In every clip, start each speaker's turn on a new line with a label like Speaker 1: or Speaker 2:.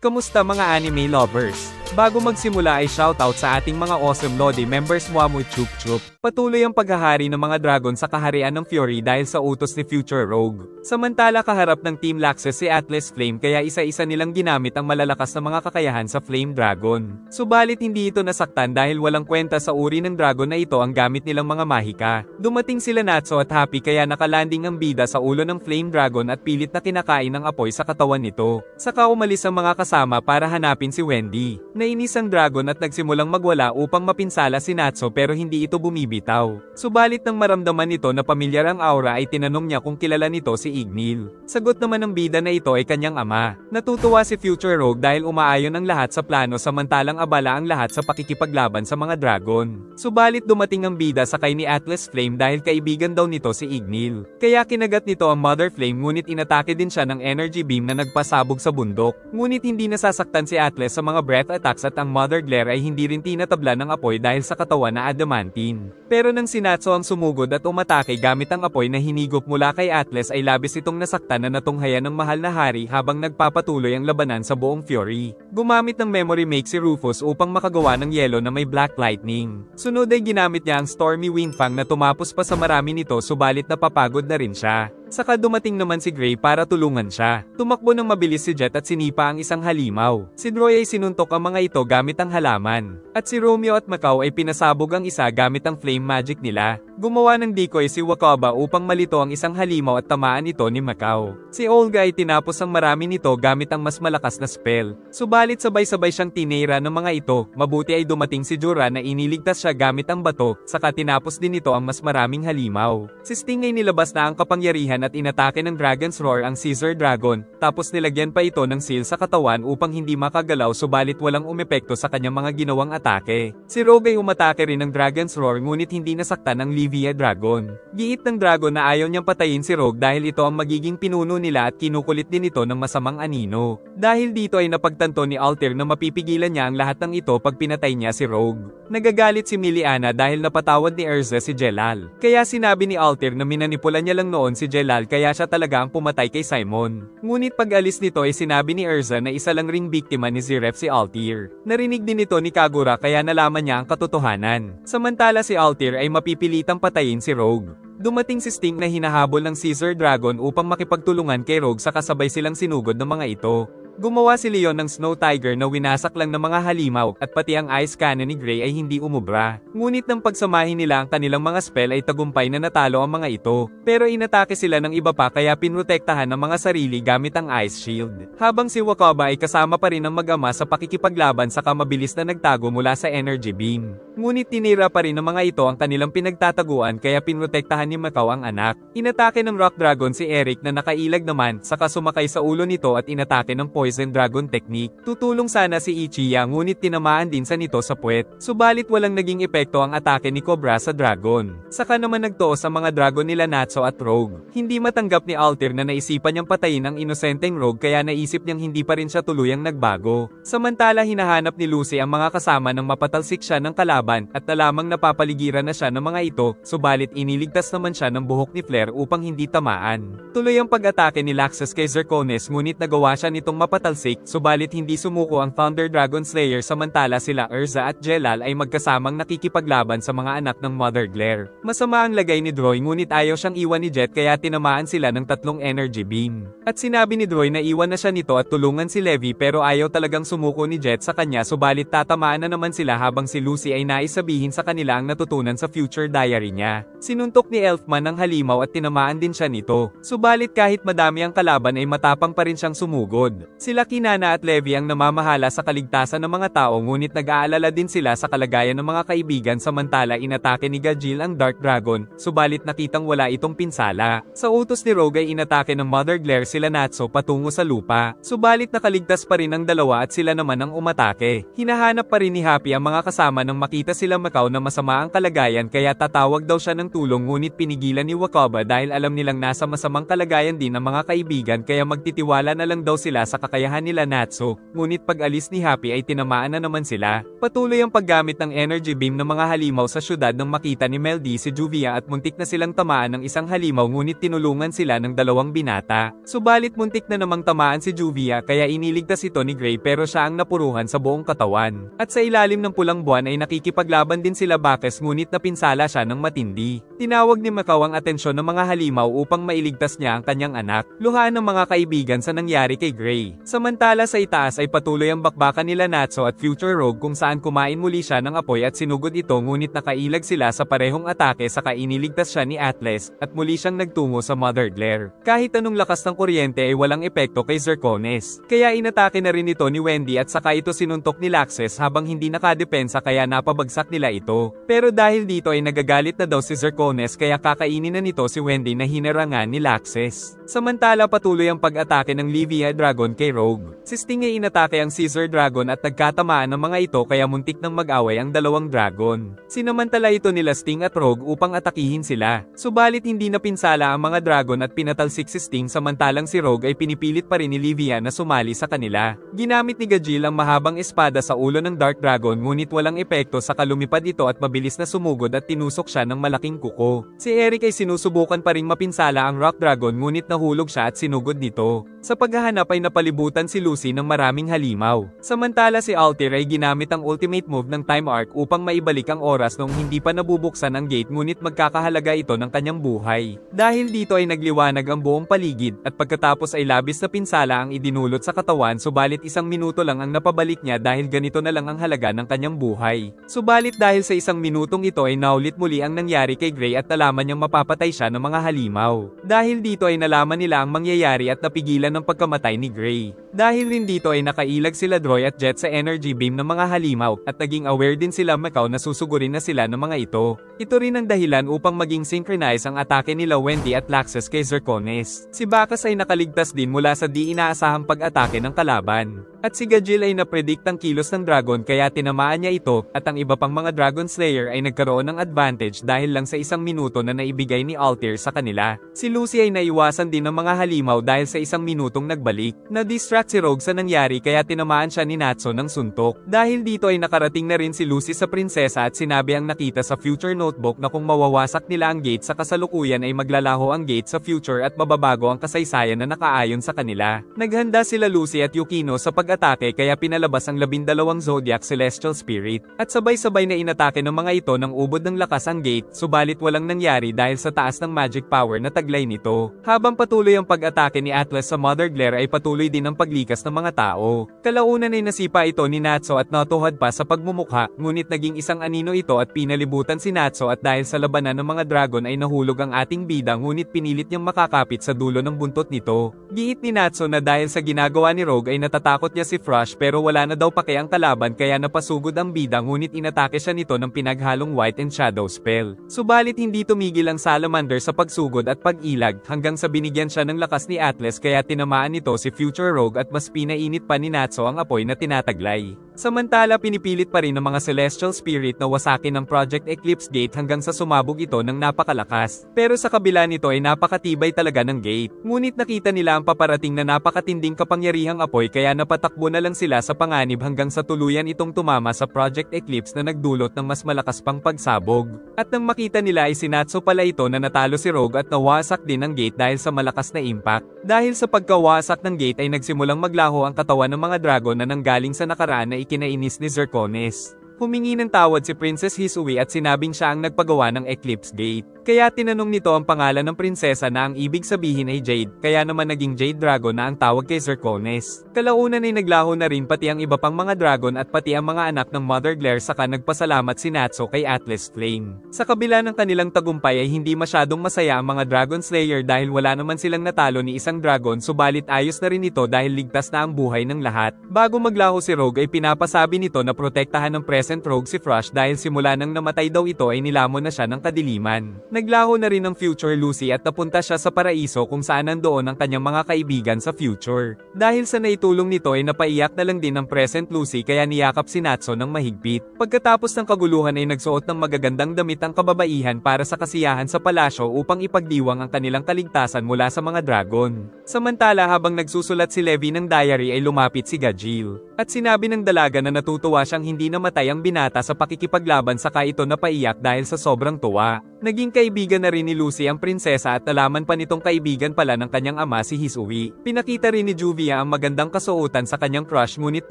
Speaker 1: Kamusta mga anime lovers? Bago magsimula ay shoutout sa ating mga awesome Lodi members Mwamu Chup Chup. Patuloy ang paghahari ng mga dragon sa kaharian ng Fury dahil sa utos ni Future Rogue. Samantala kaharap ng Team Laxus si Atlas Flame kaya isa-isa nilang ginamit ang malalakas na mga kakayahan sa Flame Dragon. Subalit hindi ito nasaktan dahil walang kwenta sa uri ng dragon na ito ang gamit nilang mga mahika. Dumating sila Natsu at Happy kaya nakalanding ang bida sa ulo ng Flame Dragon at pilit na kinakain ng apoy sa katawan nito. Saka umalis ang mga kasama para hanapin si Wendy. Nainis ang dragon at nagsimulang magwala upang mapinsala si Natsu pero hindi ito bumibitaw. Subalit nang maramdaman nito na pamilyar ang aura ay tinanong niya kung kilala nito si Ignil. Sagot naman ng bida na ito ay kanyang ama. Natutuwa si Future Rogue dahil umaayon ang lahat sa plano samantalang abala ang lahat sa pakikipaglaban sa mga dragon. Subalit dumating ang bida sakay ni Atlas Flame dahil kaibigan daw nito si Ignil. Kaya kinagat nito ang Mother Flame ngunit inatake din siya ng energy beam na nagpasabog sa bundok. Ngunit hindi nasasaktan si Atlas sa mga breath attacks at ang Mother Glare ay hindi rin tinatabla ng apoy dahil sa katawan na adamantine. Pero nang si Natsu ang sumugod at umatake gamit ang apoy na hinigop mula kay Atlas ay labis itong nasaktan na natunghayan ng mahal na hari habang nagpapatuloy ang labanan sa buong Fury. Gumamit ng memory make si Rufus upang makagawa ng yelo na may black lightning. Sunod ay ginamit niya ang Stormy Windfang na tumapos pa sa marami nito subalit napapagod na rin siya. Saka dumating naman si Gray para tulungan siya. Tumakbo ng mabilis si Jet at sinipa ang isang halimaw. Si Droy ay sinuntok ang mga ito gamit ang halaman. At si Romeo at Macau ay pinasabog ang isa gamit ang flame magic nila. Gumawa ng decoy si Wakaba upang malito ang isang halimaw at tamaan ito ni Macau. Si Olga ay tinapos ang marami nito gamit ang mas malakas na spell. Subalit sabay-sabay siyang tinira ng mga ito. Mabuti ay dumating si Jura na iniligtas siya gamit ang bato, saka tinapos din ito ang mas maraming halimaw. Si Sting ay nilabas na ang kapangyarihan at inatake ng Dragon's Roar ang Caesar Dragon, tapos nilagyan pa ito ng seal sa katawan upang hindi makagalaw subalit walang umepekto sa kanyang mga ginawang atake. Si Rogue ay umatake rin ng Dragon's Roar ngunit hindi nasaktan ng Livia Dragon. Giit ng dragon na ayaw niyang patayin si Rogue dahil ito ang magiging pinuno nila at kinukulit din ito ng masamang anino. Dahil dito ay napagtanto ni Altair na mapipigilan niya ang lahat ng ito pag pinatay niya si Rogue. Nagagalit si Miliana dahil napatawad ni Erza si Jelal. Kaya sinabi ni Altair na minanipulan niya lang noon si Jelal kaya siya talaga ang pumatay kay Simon. Ngunit pag-alis nito ay sinabi ni Erza na isa lang ring biktima ni Ziref si Altair. Narinig din ito ni Kagura kaya nalaman niya ang katotohanan. Samantala si Altair ay mapipilitang patayin si Rogue. Dumating si Sting na hinahabol ng Caesar Dragon upang makipagtulungan kay Rogue sa kasabay silang sinugod ng mga ito. Gumawa si Leon ng Snow Tiger na winasak lang ng mga halimaw at pati ang Ice Cannon ni Gray ay hindi umubra. Ngunit nang pagsamahin nila ang kanilang mga spell ay tagumpay na natalo ang mga ito. Pero inatake sila ng iba pa kaya pinrotektahan ng mga sarili gamit ang Ice Shield. Habang si Wakaba ay kasama pa rin ng mag-ama sa pakikipaglaban saka mabilis na nagtago mula sa Energy Beam. Ngunit tinira pa rin ng mga ito ang kanilang pinagtataguan kaya pinrotektahan ni Macau ang anak. Inatake ng Rock Dragon si Eric na nakailag naman saka sumakay sa ulo nito at inatake ng Poison Dragon Technique. Tutulong sana si Ichiya ngunit tinamaan din sa nito sa puwet. Subalit walang naging epekto ang atake ni Cobra sa dragon. Saka naman nagtoos ang mga dragon nila Natsu at Rogue. Hindi matanggap ni Altair na naisipan niyang patayin ang inosenteng Rogue kaya naisip niyang hindi pa rin siya tuluyang nagbago. Samantala hinahanap ni Lucy ang mga kasama nang mapatalsik siya ng kalaban at nalamang napapaligiran na siya ng mga ito, subalit iniligtas naman siya ng buhok ni Flare upang hindi tamaan. Tuloy ang pag-atake ni Laxus kay Zircones ngunit nagawa siya nitong mapatalsik, subalit hindi sumuko ang Thunder Dragon Slayer samantala sila Erza at Jelal ay magkasamang nakikipaglaban sa mga anak ng Mother Glare. Masama ang lagay ni Droy ngunit ayaw siyang iwan ni Jet kaya tinamaan sila ng 3 energy beam. At sinabi ni Droy na iwan na siya nito at tulungan si Levi pero ayaw talagang sumuko ni Jet sa kanya subalit tatamaan na naman sila habang si Lucy ay nais sabihin sa kanila ang natutunan sa future diary niya. Sinuntok ni Elfman ang halimaw at tinamaan din siya nito. Subalit kahit madami ang kalaban ay matapang pa rin siyang sumugod. Sila Kinana at Levi ang namamahala sa kaligtasan ng mga tao ngunit nag-aalala din sila sa kalagayan ng mga kaibigan samantala inatake ni Gajil ang Dark Dragon, subalit nakitang wala itong pinsala. Sa utos ni Rogue ay inatake ng Mother Glare sila Natsu patungo sa lupa, subalit nakaligtas pa rin ang dalawa at sila naman ang umatake. Hinahanap pa rin ni Happy ang mga kasama nang makita sila Macau na masama ang kalagayan kaya tatawag daw siya ng tulong ngunit pinigilan ni Wakaba dahil alam nilang nasa masamang kalagayan din ang mga kaibigan kaya magtitiwala na lang daw sila sa kakayahan nila Natsu, ngunit pag-alis ni Happy ay tinamaan na naman sila. Patuloy ang paggamit ng energy beam ng mga halimaw sa syudad nang makita ni Meldy si Juvia at muntik na silang tamaan ng isang halimaw ngunit tinulungan sila ng dalawang binata. Subalit muntik na namang tamaan si Juvia kaya iniligtas ito ni Gray pero siya ang napuruhan sa buong katawan. At sa ilalim ng pulang buwan ay nakikipaglaban din sila Bakes ngunit napinsala siya ng matindi. Tinawag ni Macau ang atensyon ng mga halimaw upang mailigtas niya ang kanyang anak. Luhaan ng mga kaibigan sa nangyari kay Gray. Samantala sa itaas ay patuloy ang bakbakan nila Natsu at Future Rogue kung saan kumain muli siya ng apoy at sinugod ito ngunit nakailag sila sa parehong atake saka iniligtas siya ni Atlas at muli siyang nagtungo sa Mother Glare. Kahit anong lakas ng kuryente ay walang epekto kay Zircones. Kaya inatake na rin ito ni Wendy at saka ito sinuntok ni Laxes habang hindi nakadepensa kaya napabagsak nila ito. Pero dahil dito ay nagagalit na daw si Zircones kaya kakainin na nito si Wendy na hinarangan ni Laxes. Samantala patuloy ang pag-atake ng Livia Dragon kay Rogue. Si Sting ay inatake ang Caesar Dragon at nagkatamaan ng mga ito kaya muntik nang mag-away ang dalawang dragon. Sinamantala ito nila Sting at Rogue upang atakihin sila. Subalit hindi napinsala ang mga dragon at pinatalsik si Sting samantalang si Rogue ay pinipilit pa rin ni Livia na sumali sa kanila. Ginamit ni Gajil ang mahabang espada sa ulo ng Dark Dragon ngunit walang epekto sa kalumipad ito at mabilis na sumugod at tinusok siya ng malaking kuko. Si Eric ay sinusubukan pa ring mapinsala ang Rock Dragon ngunit nahulog siya at sinugod nito. Sa paghahanap ay napalibutan si Lucy ng maraming halimaw. Samantala si Altair ay ginamit ang ultimate move ng Time Arc upang maibalik ang oras nung hindi pa nabubuksan ang gate ngunit magkakahalaga ito ng kanyang buhay. Dahil dito ay nagliwanag ang buong paligid at pagkatapos ay labis na pinsala ang idinulot sa katawan subalit 1 minuto lang ang napabalik niya dahil ganito na lang ang halaga ng kanyang buhay. Subalit dahil sa 1 minutong ito ay naulit muli ang nangyari kay Gray at nalaman niyang mapapatay siya ng mga halimaw. Dahil dito ay nalaman nila ang mangyayari at napigilan ng pagkamatay ni Gray. Dahil rin dito ay nakailag sila Droy at Jet sa energy beam ng mga halimaw at naging aware din sila Macau na susugurin na sila ng mga ito. Ito rin ang dahilan upang maging synchronize ang atake nila Wendy at Laxes kay Zircones. Si Bacchus ay nakaligtas din mula sa di inaasahang pag-atake ng kalaban. At si Gajil ay napredict ang kilos ng dragon kaya tinamaan niya ito at ang iba pang mga Dragon Slayer ay nagkaroon ng advantage dahil lang sa 1 minuto na naibigay ni Altair sa kanila. Si Lucy ay naiwasan din ng mga halimaw dahil sa 1 minutong nagbalik. Na-distract si Rogue sa nangyari kaya tinamaan siya ni Natsu ng suntok. Dahil dito ay nakarating na rin si Lucy sa prinsesa at sinabi ang nakita sa future notebook na kung mawawasak nila ang gate sa kasalukuyan ay maglalaho ang gate sa future at mababago ang kasaysayan na nakaayon sa kanila. Naghanda sila Lucy at Yukino sa pag-atake kaya pinalabas ang 12 Zodiac Celestial Spirit. At sabay-sabay na inatake ng mga ito ng ubod ng lakas ang gate subalit walang nangyari dahil sa taas ng magic power na taglay nito. Habang patuloy ang pag-atake ni Atlas sa Mother Glare ay patuloy din ang paglikas ng mga tao. Kalaunan ay nasipa ito ni Natsu at natuhad pa sa pagmumukha ngunit naging isang anino ito at pinalibutan si Natsu at dahil sa labanan ng mga dragon ay nahulog ang ating bida ngunit pinilit niyang makakapit sa dulo ng buntot nito. Giit ni Natsu na dahil sa ginagawa ni Rogue ay natatakot niya si Frosh pero wala na daw pake ang kalaban kaya napasugod ang bida ngunit inatake siya nito ng pinaghalong White and Shadow spell. Subalit hindi tumigil ang Salamander sa pagsugod at pag-ilag hanggang sa binigyan siya ng lakas ni Atlas kaya tinamaan nito si Future Rogue at mas pinainit pa ni Natsu ang apoy na tinataglay. Samantala pinipilit pa rin ng mga Celestial Spirit na wasakin ang Project Eclipse Gate hanggang sa sumabog ito ng napakalakas. Pero sa kabila nito ay napakatibay talaga ng gate. Ngunit nakita nila ang paparating na napakatinding kapangyarihang apoy kaya napatakbo na lang sila sa panganib hanggang sa tuluyan itong tumama sa Project Eclipse na nagdulot ng mas malakas pang pagsabog. At nang makita nila ay si Natsu pala ito na natalo si Rogue at nawasak din ang gate dahil sa malakas na impact. Dahil sa pagkawasak ng gate ay nagsimulang maglaho ang katawan ng mga dragon na nanggaling sa nakaraan na ikinainis ni Zircones. Humingi ng tawad si Princess Hisui at sinabing siya ang nagpagawa ng Eclipse Gate. Kaya tinanong nito ang pangalan ng prinsesa na ang ibig sabihin ay Jade, kaya naman naging Jade Dragon na ang tawag kay Zircones. Kalaunan ay naglaho na rin pati ang iba pang mga dragon at pati ang mga anak ng Mother Glare saka nagpasalamat si Natsu kay Atlas Flame. Sa kabila ng kanilang tagumpay ay hindi masyadong masaya ang mga Dragon Slayer dahil wala naman silang natalo ni isang dragon subalit ayos na rin ito dahil ligtas na ang buhay ng lahat. Bago maglaho si Rogue ay pinapasabi nito na protektahan ng present Rogue si Frosh dahil simula nang namatay daw ito ay nilamon na siya ng kadiliman. Naglaho na rin ang future Lucy at napunta siya sa paraiso kung saan nandoon ang kanyang mga kaibigan sa future. Dahil sa naitulong nito ay napaiyak na lang din ang present Lucy kaya niyakap si Natsu ng mahigpit. Pagkatapos ng kaguluhan ay nagsuot ng magagandang damit ang kababaihan para sa kasiyahan sa palasyo upang ipagdiwang ang kanilang kaligtasan mula sa mga dragon. Samantala habang nagsusulat si Levi ng diary ay lumapit si Gajil. At sinabi ng dalaga na natutuwa siyang hindi namatay ang binata sa pakikipaglaban saka ito napaiyak dahil sa sobrang tuwa. Naging kaibigan na rin ni Lucy ang prinsesa at nalaman pa nitong kaibigan pala ng kanyang ama si Hisui. Pinakita rin ni Juvia ang magandang kasuotan sa kanyang crush ngunit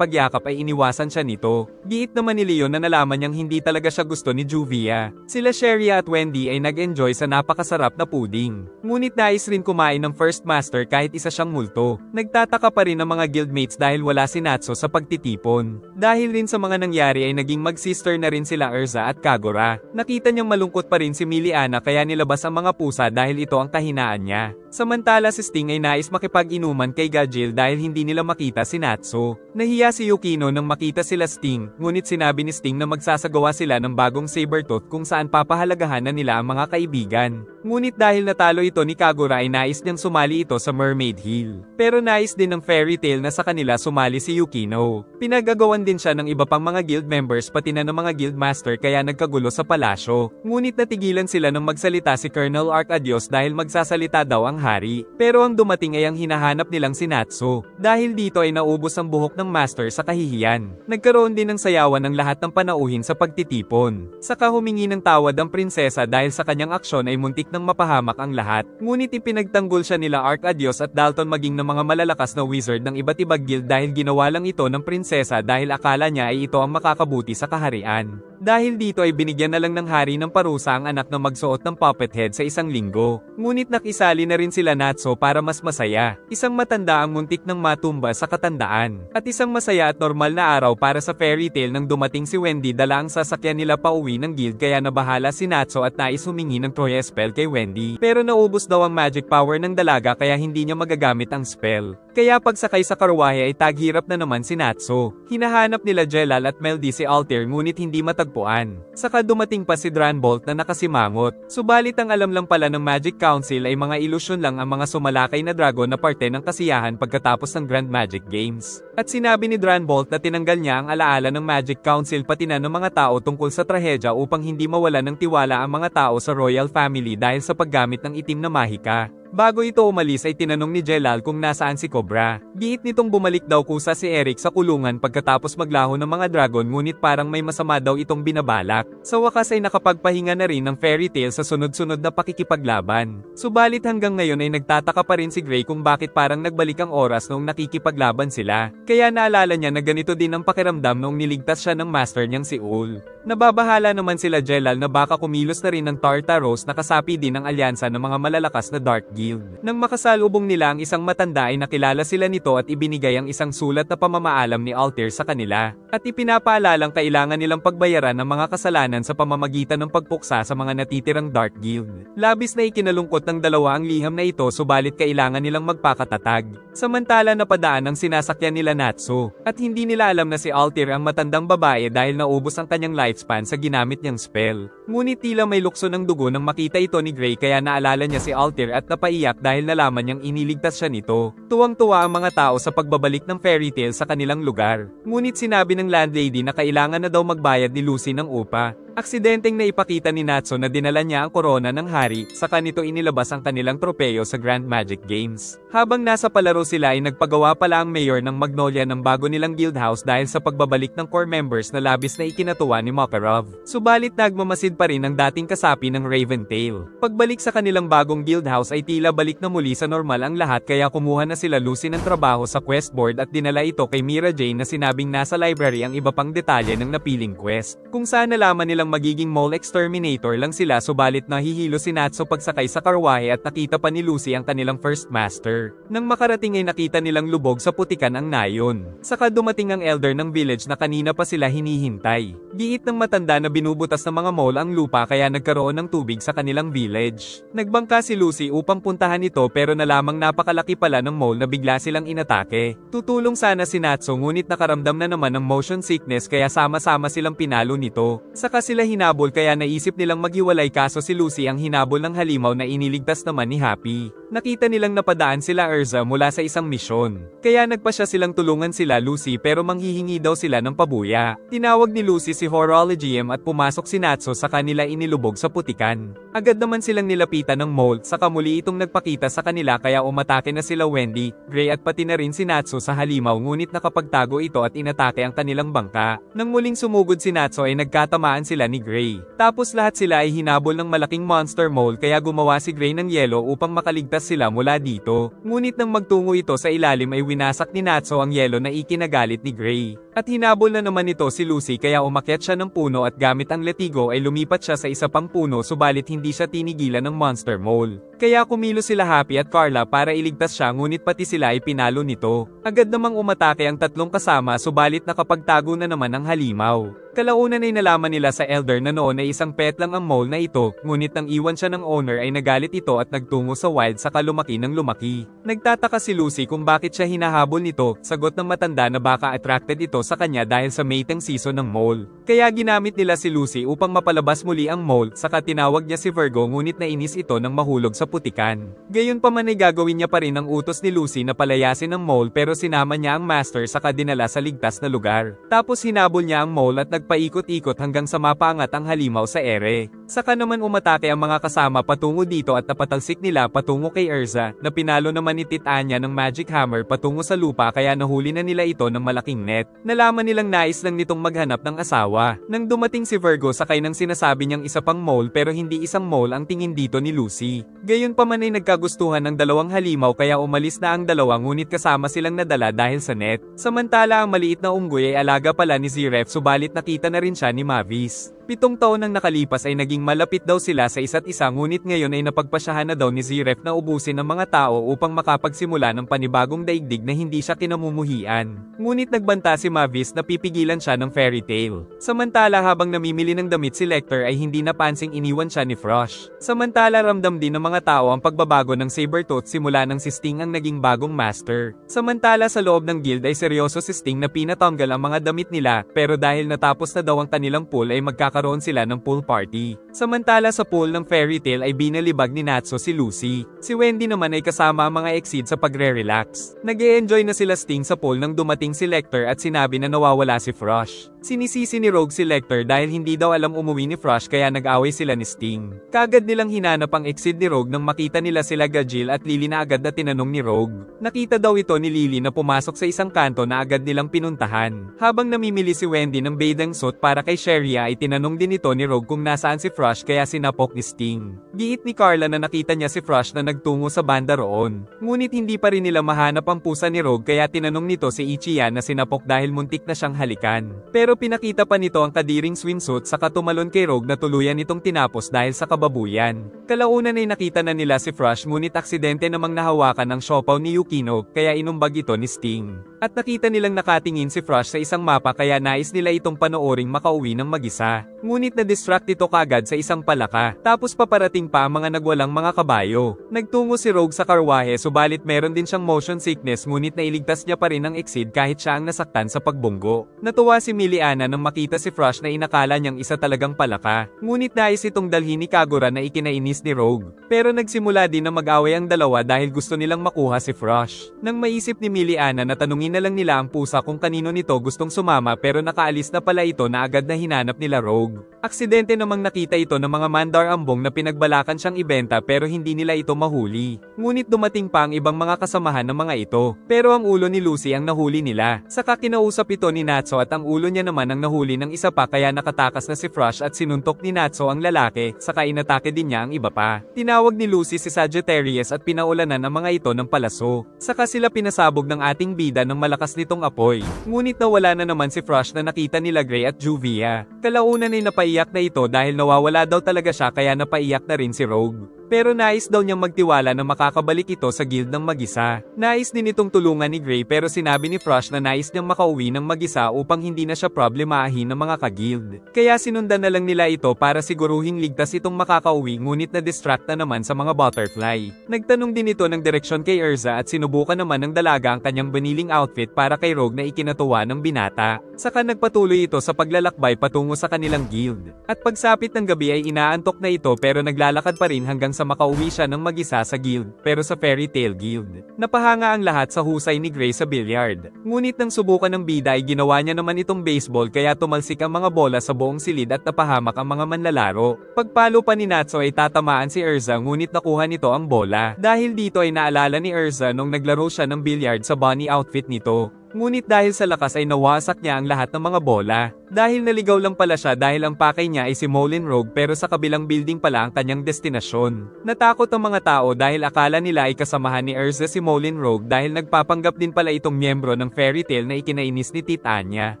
Speaker 1: pagyakap ay iniwasan siya nito. Giit naman ni Leon na nalaman niyang hindi talaga siya gusto ni Juvia. Sila Sheria at Wendy ay nag-enjoy sa napakasarap na pudding. Ngunit nais rin kumain ng First Master kahit isa siyang multo. Nagtataka pa rin ang mga guildmates dahil wala si Natsu sa pagtitipon. Dahil rin sa mga nangyari ay naging mag-sister na rin sila Erza at Kagura. Nakita niyang malungkot pa rin si Miliana kaya nilabas ang mga pusa dahil ito ang kahinaan niya. Samantala si Sting ay nais makipag-inuman kay Gajil dahil hindi nila makita si Natsu. Nahiya si Yukino nang makita sila Sting, ngunit sinabi ni Sting na magsasagawa sila ng bagong Sabertooth kung saan papahalagahan na nila ang mga kaibigan. Ngunit dahil natalo ito ni Kagura ay nais niyang sumali ito sa Mermaid Hill. Pero nais din ng Fairy Tail na sa kanila sumali si Yukino. Pinagagawan din siya ng iba pang mga guild members pati na ng mga guild master kaya nagkagulo sa palasyo. Ngunit natigilan sila nang magsalita si Colonel Arcadios dahil magsasalita daw ang hari. Pero ang dumating ay ang hinahanap nilang si Natsu. Dahil dito ay naubos ang buhok ng master sa kahihiyan. Nagkaroon din ng sayawan ng lahat ng panauhin sa pagtitipon. Saka humingi ng tawad ang prinsesa dahil sa kanyang aksyon ay muntik nang mapahamak ang lahat. Ngunit ipinagtanggol siya nila Arcadios at Dalton maging ng mga malalakas na wizard ng iba't ibang guild dahil ginawa lang ito ng prinsesa dahil akala niya ay ito ang makakabuti sa kaharian. Dahil dito ay binigyan na lang ng hari ng parusa ang anak na magsuot ng puppet head sa isang linggo. Ngunit nakisali na rin sila Natsu para mas masaya. Isang matanda ang muntik ng matumba sa katandaan. At isang masaya at normal na araw para sa fairy tale nang dumating si Wendy dala ang sasakyan nila pauwi ng guild kaya nabahala si Natsu at nais humingi ng Troya spell kay Wendy. Pero naubos daw ang magic power ng dalaga kaya hindi niya magagamit ang spell. Kaya pagsakay sa karwahe ay taghirap na naman si Natsu. Hinahanap nila Jelal at Meldy si Altair ngunit hindi matagpuan. Saka dumating pa si Dranbolt na nakasimangot. Subalit ang alam lang pala ng Magic Council ay mga ilusyon lang ang mga sumalakay na dragon na parte ng kasiyahan pagkatapos ng Grand Magic Games. At sinabi ni Dranbolt na tinanggal niya ang alaala ng Magic Council pati na ng mga tao tungkol sa trahedya upang hindi mawala ng tiwala ang mga tao sa royal family dahil sa paggamit ng itim na mahika. Bago ito umalis ay tinanong ni Jelal kung nasaan si Cobra. Giit nitong bumalik daw kusa si Eric sa kulungan pagkatapos maglaho ng mga dragon ngunit parang may masama daw itong binabalak. Sa wakas ay nakapagpahinga na rin ng fairy tale sa sunod-sunod na pakikipaglaban. Subalit hanggang ngayon ay nagtataka pa rin si Gray kung bakit parang nagbalik ang oras noong nakikipaglaban sila. Kaya naalala niya na ganito din ang pakiramdam noong niligtas siya ng master niyang si Ul. Nababahala naman sila Jelal na baka kumilos na rin ng Tartaros na kasapi din ng alyansa ng mga malalakas na Dark Guild. Nang makasalubong nila ang isang matanda ay nakilala sila nito at ibinigay ang isang sulat na pamamaalam ni Altair sa kanila. At ipinapaalalang kailangan nilang pagbayaran ng mga kasalanan sa pamamagitan ng pagpuksa sa mga natitirang Dark Guild. Labis na ikinalungkot ng dalawa ang liham na ito subalit kailangan nilang magpakatatag. Samantala napadaan ang sinasakyan nila Natsu. At hindi nila alam na si Altair ang matandang babae dahil naubos ang kanyang lifespan sa ginamit niyang spell. Ngunit tila may lukso ng dugo nang makita ito ni Gray kaya naalala niya si Altair at napaiyak dahil nalaman niyang iniligtas siya nito. Tuwang-tuwa ang mga tao sa pagbabalik ng fairy tale sa kanilang lugar. Ngunit sinabi ng landlady na kailangan na daw magbayad ni Lucy ng upa. Aksidenteng naipakita ni Natsu na dinala niya ang korona ng hari, saka nito inilabas ang kanilang tropeyo sa Grand Magic Games. Habang nasa palaro sila ay nagpagawa pala ang mayor ng Magnolia ng bago nilang guildhouse dahil sa pagbabalik ng core members na labis na ikinatuwa ni Makarov. Subalit nagmamasid pa rin ang dating kasapi ng Raventail. Pagbalik sa kanilang bagong guildhouse ay tila balik na muli sa normal ang lahat kaya kumuha na sila Lucy ng trabaho sa quest board at dinala ito kay Mira Jane na sinabing nasa library ang iba pang detalye ng napiling quest. Kung saan nalaman nilang magiging mole exterminator lang sila subalit nahihilo si Natsu pagsakay sa karwahe at nakita pa ni Lucy ang kanilang first master. Nang makarating ay nakita nilang lubog sa putikan ang nayon. Saka dumating ang elder ng village na kanina pa sila hinihintay. Giit ng matanda na binubutas ng mga mole ang lupa kaya nagkaroon ng tubig sa kanilang village. Nagbangka si Lucy upang puntahan ito pero nalamang napakalaki pala ng mole na bigla silang inatake. Tutulong sana si Natsu ngunit nakaramdam na naman ng motion sickness kaya sama-sama silang pinalo nito. Saka sila hinabol kaya naisip nilang maghiwalay kaso si Lucy ang hinabol ng halimaw na iniligtas naman ni Happy. Nakita nilang napadaan sila Erza mula sa isang misyon. Kaya nagpasya silang tulungan sila Lucy pero manghihingi daw sila ng pabuya. Tinawag ni Lucy si Horologium at pumasok si Natsu sa kanila inilubog sa putikan. Agad naman silang nilapitan ng mold saka muli itong nagpakita sa kanila kaya umatake na sila Wendy, Gray at pati na rin si Natsu sa halimaw ngunit nakapagtago ito at inatake ang kanilang bangka. Nang muling sumugod si Natsu ay nagkatamaan sila ni Gray. Tapos lahat sila ay hinabol ng malaking monster mold kaya gumawa si Gray ng yelo upang makaligtas sila mula dito. Ngunit nang magtungo ito sa ilalim ay winasak ni Natsu ang yelo na ikinagalit ni Gray. At hinabol na naman ito si Lucy kaya umakyat siya ng puno at gamit ang latigo ay lumipat siya sa isa pang puno subalit hindi siya tinigilan ng monster mole. Kaya kumilos sila Happy at Carla para iligtas siya ngunit pati sila ay pinalo nito. Agad namang umatake ang tatlong kasama subalit nakapagtago na naman ang halimaw. Kalaunan ay nalaman nila sa Elder na noon ay isang pet lang ang mole na ito, ngunit nang iwan siya ng owner ay nagalit ito at nagtungo sa wild saka lumaki ng lumaki. Nagtataka si Lucy kung bakit siya hinahabol nito, sagot ng matanda na baka attracted ito sa kanya dahil sa mating season ng mole. Kaya ginamit nila si Lucy upang mapalabas muli ang mole saka tinawag niya si Virgo ngunit nainis ito nang mahulog sa putikan. Gayunpaman ay gagawin niya pa rin ang utos ni Lucy na palayasin ang mole pero sinama niya ang master saka dinala sa ligtas na lugar. Tapos hinabol niya ang mole at nagpaikot-ikot hanggang sa mapangat ang halimaw sa ere. Saka naman umatake ang mga kasama patungo dito at napatalsik nila patungo kay Erza, na pinalo naman ni Titania ng magic hammer patungo sa lupa kaya nahuli na nila ito ng malaking net. Nalaman nilang nais lang nitong maghanap ng asawa. Nang dumating si Virgo sakay ng sinasabi niyang isa pang mole pero hindi isang mole ang tingin dito ni Lucy. Gayunpaman ay nagkagustuhan ng dalawang halimaw kaya umalis na ang dalawa ngunit kasama silang nadala dahil sa net. Samantala ang maliit na unggoy ay alaga pala ni Ziref subalit nakita na rin siya ni Mavis. 7 taon nang nakalipas ay naging malapit daw sila sa isa't isa ngunit ngayon ay napagpasyahan na daw ni Ziref na ubusin ang mga tao upang makapagsimula ng panibagong daigdig na hindi siya kinamumuhian. Ngunit nagbanta si Mavis na pipigilan siya ng fairy tale. Samantala habang namimili ng damit si Lecter ay hindi napansing iniwan siya ni Frosh. Samantala ramdam din ng mga tao ang pagbabago ng Sabertooth simula nang si Sting ang naging bagong master. Samantala sa loob ng guild ay seryoso si Sting na pinatanggal ang mga damit nila pero dahil natapos na daw ang kanilang pool ay magkakaroon sila ng pool party. Samantala sa pool ng fairy tale ay binalibag ni Natsu si Lucy. Si Wendy naman ay kasama ang mga exceed sa pagre-relax. Nag-e-enjoy na sila Sting sa pool nang dumating si Lecter at sinabi na nawawala si Frosh. Sinisisi ni Rogue si Lecter dahil hindi daw alam umuwi ni Frosh kaya nag-away sila ni Sting. Kagad nilang hinanap ang exceed ni Rogue nang makita nila sila Gajil at Lily na agad na tinanong ni Rogue. Nakita daw ito ni Lily na pumasok sa isang kanto na agad nilang pinuntahan. Habang namimili si Wendy ng bathing suit para kay Sheria ay tinanong din ito ni Rogue kung nasaan si Frosh kaya sinapok ni Sting. Giit ni Carla na nakita niya si Frosh na nagtungo sa banda roon. Ngunit hindi pa rin nila mahanap ang pusa ni Rogue kaya tinanong nito si Ichiya na sinapok dahil muntik na siyang halikan. Pero pinakita pa nito ang kadiring swimsuit saka tumalon kay Rogue na tuluyan itong tinapos dahil sa kababuyan. Kalaunan ay nakita na nila si Frosh ngunit aksidente namang nahawakan ng siopaw ni Yukino kaya inumbag ito ni Sting. At nakita nilang nakatingin si Frosh sa isang mapa kaya nais nila itong panooring makauwi ng mag-isa. Ngunit na-distract ito kagad sa isang palaka. Tapos paparating pa ang mga nagwalang mga kabayo. Nagtungo si Rogue sa karwahe subalit meron din siyang motion sickness ngunit nailigtas niya pa rin ang exceed kahit siya ang nasaktan sa pagbunggo. Natuwa si Miliana nang makita si Frosh na inakala niyang isa talagang palaka. Ngunit nais itong dalhin ni Kagura na ikinainis ni Rogue. Pero nagsimula din na mag-away ang dalawa dahil gusto nilang makuha si Frosh. Nang maisip ni Miliana na tanungin na lang nila ang pusa kung kanino nito gustong sumama pero nakaalis na pala ito na agad na hinanap nila Rogue. Aksidente namang nakita ito ng mga mandar ambong na pinagbalakan siyang ibenta pero hindi nila ito mahuli. Ngunit dumating pa ang ibang mga kasamahan ng mga ito. Pero ang ulo ni Lucy ang nahuli nila. Saka kinausap ito ni Natsu at ang ulo niya naman ang nahuli ng isa pa kaya nakatakas na si Frosh at sinuntok ni Natsu ang lalaki, saka inatake din niya ang iba pa. Tinawag ni Lucy si Sagittarius at pinaulanan ang mga ito ng palaso. Saka sila pinasabog ng ating bida ng malakas nitong apoy. Ngunit nawala na naman si Frosh na nakita nila Gray at Juvia. Kalaunan ay napaiyak na ito dahil nawawala daw talaga siya kaya napaiyak na rin si Rogue. pero nais daw niyang magtiwala na makakabalik ito sa guild ng mag-isa. Nais din itong tulungan ni Gray pero sinabi ni Frosh na nais niyang makauwi ng mag-isa upang hindi na siya problemahin ng mga ka-guild. Kaya sinundan na lang nila ito para siguruhing ligtas itong makakauwi ngunit na-distract na naman sa mga butterfly. Nagtanong din ito ng direksyon kay Erza at sinubukan naman ng dalaga ang kanyang baniling outfit para kay Rogue na ikinatuwa ng binata. Saka nagpatuloy ito sa paglalakbay patungo sa kanilang guild. At pagsapit ng gabi ay inaantok na ito pero naglalakad pa rin hanggang sa makauwi siya ng mag-isa sa guild, pero sa Fairy Tail Guild. Napahanga ang lahat sa husay ni Gray sa billiard. Ngunit nang subukan ng bida ay ginawa niya naman itong baseball kaya tumalsik ang mga bola sa buong silid at napahamak ang mga manlalaro. Pagpalo pa ni Natsu ay tatamaan si Erza ngunit nakuha nito ang bola. Dahil dito ay naalala ni Erza nung naglaro siya ng billiard sa bunny outfit nito. Ngunit dahil sa lakas ay nawasak niya ang lahat ng mga bola. Dahil naligaw lang pala siya dahil ang pakay niya ay si Moulin Rogue pero sa kabilang building pala ang kanyang destinasyon. Natakot ang mga tao dahil akala nila ay kasamahan ni Erza si Moulin Rogue dahil nagpapanggap din pala itong miyembro ng Fairy Tail na ikinainis ni Titania.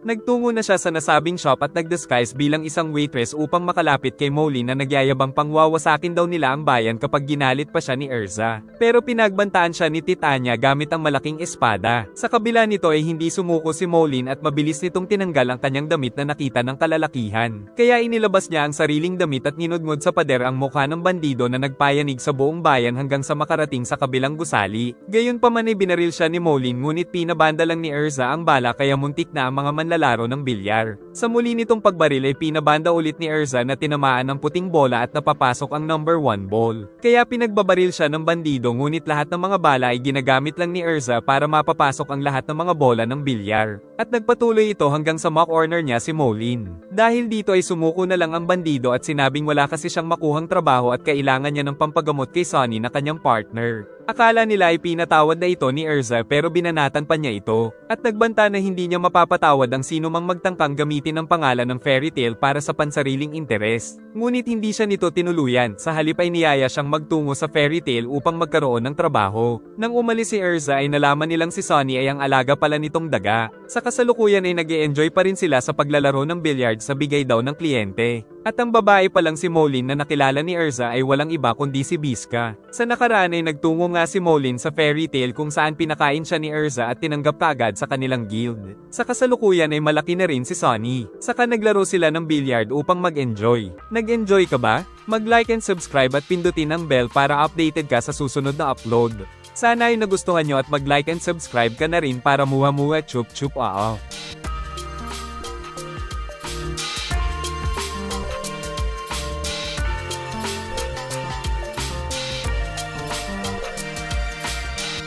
Speaker 1: Nagtungo na siya sa nasabing shop at nagdisguise bilang isang waitress upang makalapit kay Moulin na nagyayabang pangwawasakin daw nila ang bayan kapag ginalit pa siya ni Erza. Pero pinagbantaan siya ni Titania gamit ang malaking espada. Sa kabila nito ay hindi sumuko si Moulin at mabilis nitong tinanggal ang kanyang damit na nakita ng kalalakihan. Kaya inilabas niya ang sariling damit at ninudngod sa pader ang mukha ng bandido na nagpayanig sa buong bayan hanggang sa makarating sa kabilang gusali. Gayunpaman ay binaril siya ni Moulin ngunit pinabanda lang ni Erza ang bala kaya muntik na ang mga manlalaro ng bilyar. Sa muli nitong pagbaril ay pinabanda ulit ni Erza na tinamaan ng puting bola at napapasok ang number 1 ball. Kaya pinagbabaril siya ng bandido ngunit lahat ng mga bala ay ginagamit lang ni Erza para mapapasok ang lahat ng mga bola ng bilyar. At nagpatuloy ito hanggang sa ma-corner niya si Moulin. Dahil dito ay sumuko na lang ang bandido at sinabing wala kasi siyang makuhang trabaho at kailangan niya ng pampagamot kay Sonny na kanyang partner. Akala nila ay pinatawad na ito ni Erza pero binanatan pa niya ito. At nagbanta na hindi niya mapapatawad ang sino mang magtangkang gamitin ang pangalan ng Fairy Tail para sa pansariling interes. Ngunit hindi siya nito tinuluyan, sa halip ay niyaya siyang magtungo sa Fairy Tail upang magkaroon ng trabaho. Nang umalis si Erza ay nalaman nilang si Sonny ay ang alaga pala nitong daga. Sa kasalukuyan ay nag-e-enjoy pa rin sila sa paglalaro ng billiard sa bigay daw ng kliyente. At ang babae palang si Moulin na nakilala ni Erza ay walang iba kundi si Biska. Sa nakaraan ay nagtungo nga si Moulin sa Fairy Tail kung saan pinakain siya ni Erza at tinanggap kaagad sa kanilang guild. Sa kasalukuyan ay malaki na rin si Sonny. Saka naglaro sila ng billiard upang mag-enjoy. Nag-enjoy ka ba? Mag-like and subscribe at pindutin ang bell para updated ka sa susunod na upload. Sana ay nagustuhan nyo at mag-like and subscribe ka na rin para muha-muha chup chup.